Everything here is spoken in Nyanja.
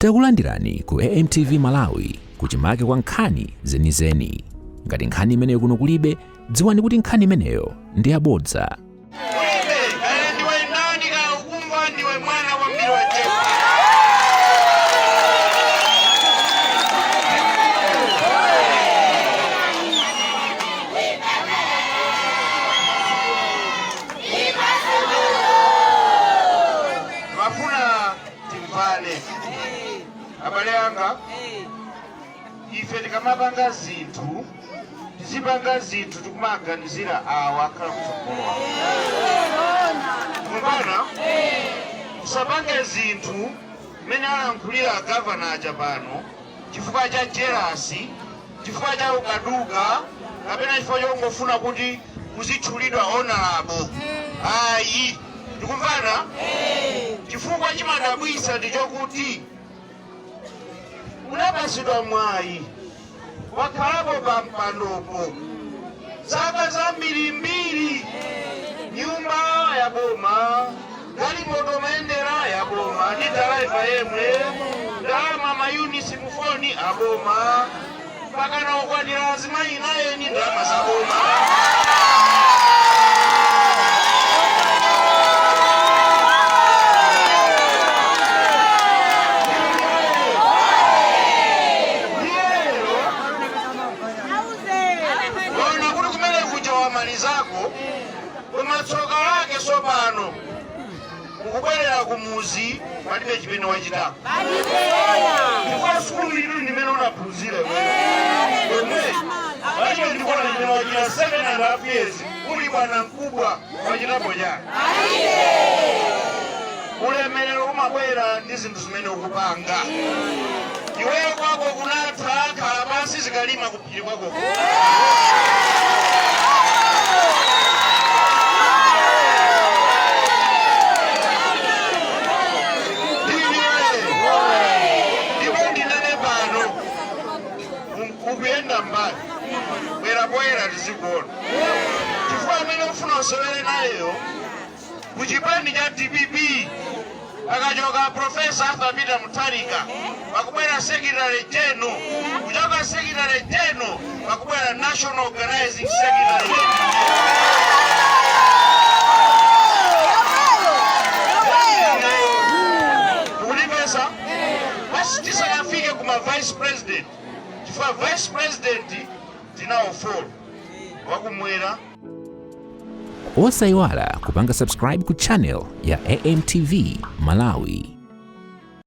Takulandirani ku AMTV Malawi kuchimake kwa nkhani zenizeni. Ngati nkhani imeneyo kuno kulibe, dziwani kuti nkhani imeneyo ndi yabodza. Abale anga ife tikamapanga zinthu tizipanga zinthu tikumaganizira awa akhala kutsogolo. Mubana usapange zinthu mmene alankhulira gavana aja pano chifukwa cha jelasi, chifukwa cha ukaduka, kapena chifukwa chongofuna kuti kuzitchulidwa honorable. Ayi, tikumvana? Chifukwa chimadabwisa ndichokuti unapasidwa mwayi wakhalapo pampanopo zaka zambirimbiri, nyumba ya boma, galimoto mayendera ya boma, ndi driver yemwe, ndalama mayunisi mufoni aboma, pakana ukwadira azimayi naye ni ndalama za boma. Mali zako umatsoka lake sopano ukubwerera kumuzi palibe chimene wachitako. Kwa skulu inu ndimene unaphunzira palibe ndikuona chimene wachita 7.5 years uli bwana mkubwa wachitapo chani. Ulemerero umabwera ndi zinthu zimene ukupanga. Iweyo kwako kunatha khala pansi zikalima kuphiri kwako. Ukuyenda mbali bwera tizikuona chifukwa amene ufuna usewere nayeyo kuchipani cha DPP akachoka Profesa Arthur Peter Mutharika pakubwera Secretary General, kuchoka Secretary General pakubwera National Organizing Secretary. Kulipesa basi tisanafike kuma Vice President. For Vice President tinawo 4 wakumwera. Osaiwala kupanga subscribe ku channel ya AMTV Malawi.